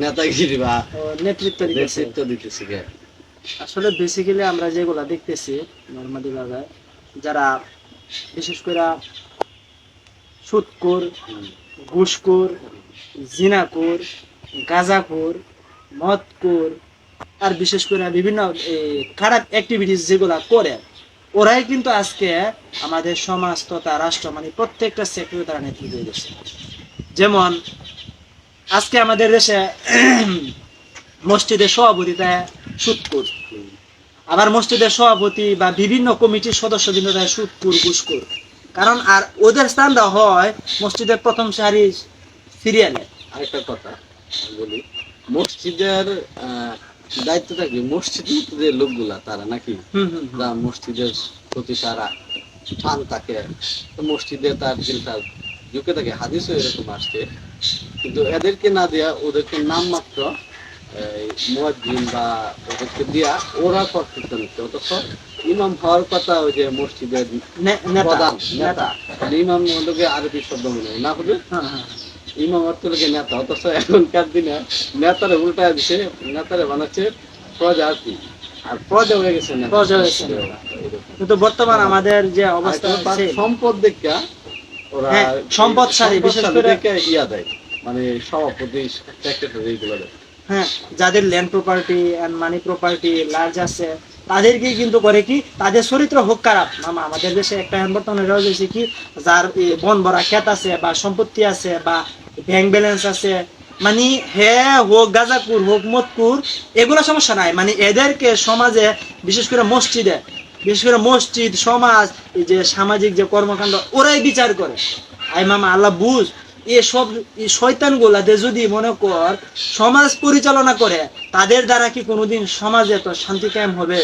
নেতাগিরি বা নেতৃত্ব দিতেছে। আসলে বেসিক্যালি আমরা যেগুলা দেখতেছি নরমালি ভাবে, যারা বিশেষ করে সুদখোর, ঘুষখোর, জিনাখোর, গাঁজাখোর, মদখোর, আর বিশেষ করে বিভিন্ন খারাপ অ্যাক্টিভিটিস যেগুলা করে, ওরাই কিন্তু আজকে আমাদের সমাজ তথা রাষ্ট্র মানে প্রত্যেকটা সেক্টরে তারা নেতৃত্ব দিয়েছে। যেমন আজকে আমাদের দেশে মসজিদের সভাপতিটা সুদখোর, আবার মসজিদের সভাপতি বা বিভিন্ন কমিটির সদস্যবৃন্দ সুদখোর, ঘুষখোর। কারণ আর ওদের স্থানটা হয় মসজিদের প্রথম সারির সিরিয়ালে। আরেকটা কথা বলি, মসজিদের দায়িত্বটা কি? মসজিদের যে লোকগুলা তারা নাকি মসজিদের প্রতি তারা টান থাকে, মসজিদে তার দিলটা ঝুঁকে থাকে, হাদিসও এরকম আসছে। কিন্তু এদেরকে না দেয়া, ওদেরকে নাম মাত্র মুয়াজ্জিন বা ওদেরকে দিয়া ওরা কর্তৃত্ব নিচ্ছে। অথচ ইমাম হওয়ার কথা ওই যে মসজিদের প্রধান নেতা, ইমাম ওদেরকে আরবি শব্দ মনে হয় না হবে, ইমাম অর্থ লোকে নেতা। অথচ এখনকার দিনে নেতারে উল্টায় দিছে, নেতারে বানাচ্ছে প্রজা আর কি, আর প্রজা হয়ে গেছে প্রজা হয়েছে। কিন্তু বর্তমান আমাদের যে অবস্থা, সম্পদ দেখা ওরা সম্পদশালী, বিশেষ করে ইয়া দেয়, মানে সভাপতি সেক্রেটারি এইগুলো দেয়। হ্যাঁ, যাদের land property and money property large আছে, তাদেরকে কিন্তু করে কি, তাদের চরিত্র হোক খারাপ। মামা আমাদের দেশে একটা বর্তমানে রয়ে গেছে কি, যার বন ভরা ক্ষেত আছে বা সম্পত্তি আছে বা ব্যাংক ব্যালেন্স আছে, মানে হে হোক গাঁজাকুর হোক মদকুর, এগুলো সমস্যা নাই। মানে এদেরকে সমাজে বিশেষ করে মসজিদে, বিশেষ করে মসজিদ সমাজ, এই যে সামাজিক যে কর্মকাণ্ড, ওরাই বিচার করে। আই মামা আল্লাহ বুঝ, এসব শয়তান গোলাতে যদি মনে কর সমাজ পরিচালনা করে, তাদের দ্বারা কি কোনোদিন সমাজে তো শান্তি কায়েম হবে?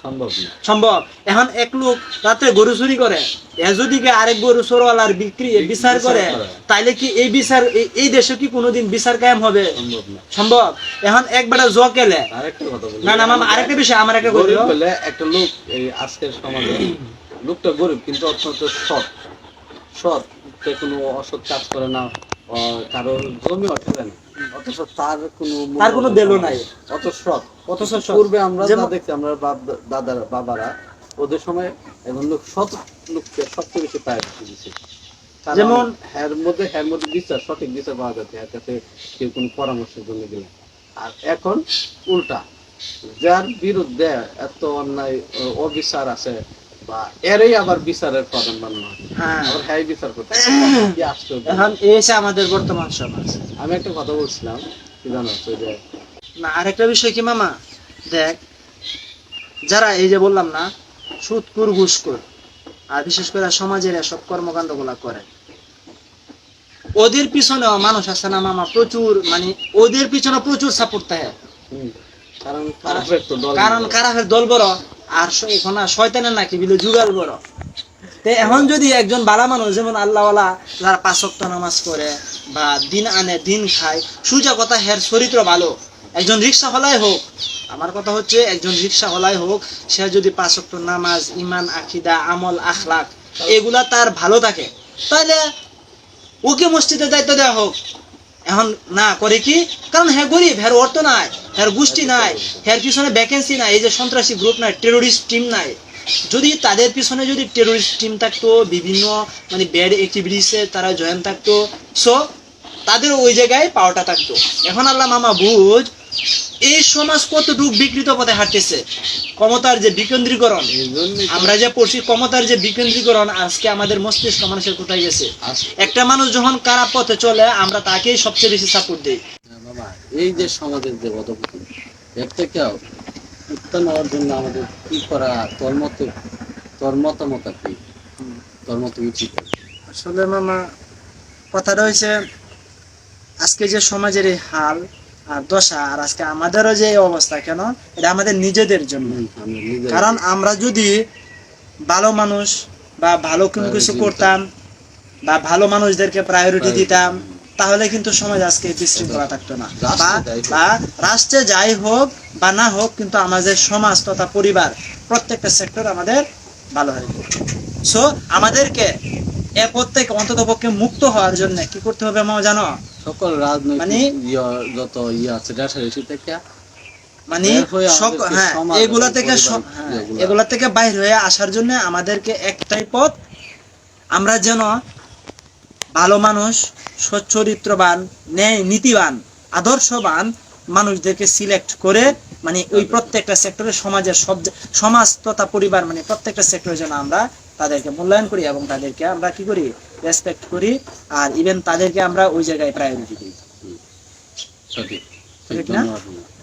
সম্ভব না। সম্ভব। এখন এক লোক রাতে গরু চুরি করে, এ যদি আরেক গরু চোরওয়ালার বিক্রি বিচার করে, তাইলে কি এই বিচার, এই দেশে কি কোনোদিন বিচার কায়েম হবে? সম্ভব। এখন একবারে জকেলে আরেকটা কথা বলি, না না মামা, আরেকটা বিষয় আমার একটা গরিব বলে একটা লোক, এই আজকের সমাজে লোকটা গরিব কিন্তু অত্যন্ত সৎ, কোনো অসৎ কাজ করে না, কারোর জমি অঠেলে না, অথচ তার কোনো দেলো নাই, অথচ পূর্বে আমরা যা দেখছি, আমরা বাবারা ওদের সময় এখন লোক সৎ লোককে সবচেয়ে বেশি প্রায়োরিটি দিচ্ছে। যেমন হ্যার মধ্যে বিচার, সঠিক বিচার পাওয়া যাচ্ছে, এর কাছে কেউ কোনো পরামর্শের জন্য গেলে। আর এখন উল্টা, যার বিরুদ্ধে এত অন্যায় অবিচার আছে বা এরই আবার বিচারের প্রধান বানানো হয়, আবার হ্যাঁ বিচার করতে। এখন এসে আমাদের বর্তমান সমাজ। আমি একটা কথা বলছিলাম কি জানো, যে না আরেকটা বিষয় কি মামা, দেখ যারা এই যে বললাম না সুদখোর ঘুষখোর, আর বিশেষ করে সমাজের এসব কর্মকাণ্ড গুলা করে, ওদের পিছনেও মানুষ আছে না মামা প্রচুর, মানে ওদের পিছনে প্রচুর সাপোর্ট থাকে। কারণ খারাপের দল বড়, আর এখন শয়তানের নাকি বিলে জুগাল বড়। এখন যদি একজন ভালো মানুষ, যেমন আল্লাহওয়ালা যারা 5 ওয়াক্ত নামাজ করে বা দিন আনে দিন খায়, সোজা কথা হের চরিত্র ভালো, একজন রিক্সাওয়ালাই হোক, আমার কথা হচ্ছে একজন রিক্সাওয়ালাই হোক, সে যদি 5 ওয়াক্ত নামাজ, ইমান, আকিদা, আমল, আখলাক এগুলা তার ভালো থাকে, তাহলে ওকে মসজিদের দায়িত্ব দেওয়া হোক। এখন না করে কি, কারণ হ্যাঁ গরিব, হ্যার অর্থ নাই, হ্যার গোষ্ঠী নাই, হ্যার পিছনে ভ্যাকেন্সি নাই, এই যে সন্ত্রাসী গ্রুপ নাই, টেরোরিস্ট টিম নাই। যদি তাদের পিছনে যদি টেরোরিস্ট টিম থাকতো, বিভিন্ন মানে ব্যাড অ্যাক্টিভিটিসে তারা জয়েন থাকতো, সো তাদের ওই জায়গায় পাওয়াটা থাকতো। এখন আল্লাহ মামা বুঝ, এই সমাজ কতটুকু বিকৃত পথে হাঁটতেছে, ক্ষমতার যে বিকেন্দ্রীকরণ, আমরা যে পড়ছি ক্ষমতার যে বিকেন্দ্রীকরণ, আজকে আমাদের মস্তিষ্ক মানুষের কোথায় গেছে। একটা মানুষ যখন খারাপ পথে চলে, আমরা তাকেই সবচেয়ে বেশি সাপোর্ট দিই। বাবা, এই যে সমাজের যে অধঃপতন, এর থেকে উত্থান হওয়ার জন্য আমাদের কি করা, তোর মতামত কি, তোর মত উচিত? আসলে মামা কথাটা হয়েছে, আজকে যে সমাজের এই হাল আর দশা, আর আজকে আমাদেরও যে অবস্থা, কেন এটা আমাদের নিজেদের জন্য। কারণ আমরা যদি ভালো মানুষ বা ভালো কোনো কিছু করতাম বা ভালো মানুষদেরকে প্রায়োরিটি দিতাম, তাহলে কিন্তু সমাজ আজকে বিশৃঙ্খলা থাকতো না। বা রাষ্ট্রে যাই হোক বা না হোক, কিন্তু আমাদের সমাজ তথা পরিবার প্রত্যেকটা সেক্টর আমাদের ভালো হয়ে যেত। সো আমাদেরকে এ প্রত্যেক অন্তত পক্ষে মুক্ত হওয়ার জন্য কি করতে হবে মামা জানো? সকল মানে রাজনৈতিক যত আছে রেশারেশি থেকে মানে বের হয়ে আমাদেরকে হ্যাঁ সমাজ এগুলা এবং থেকে পরিবার হ্যাঁ, যেগুলা- এগুলা থেকে বাইর হয়ে আসার জন্য আমাদেরকে একটাই পথ, আমরা যেন ভালো মানুষ, সচ্চরিত্রবান, ন্যায় নীতিবান, আদর্শবান মানুষদেরকে সিলেক্ট করে মানে ওই প্রত্যেকটা সেক্টরে সমাজের সমাজ তথা পরিবার মানে প্রত্যেকটা সেক্টরে যেন আমরা তাদেরকে মূল্যায়ন করি এবং তাদেরকে আমরা কি করি, রেসপেক্ট করি, আর ইভেন তাদেরকে আমরা ওই জায়গায় প্রায়োরিটি দিই। সঠিক ঠিক না? ধন্যবাদ।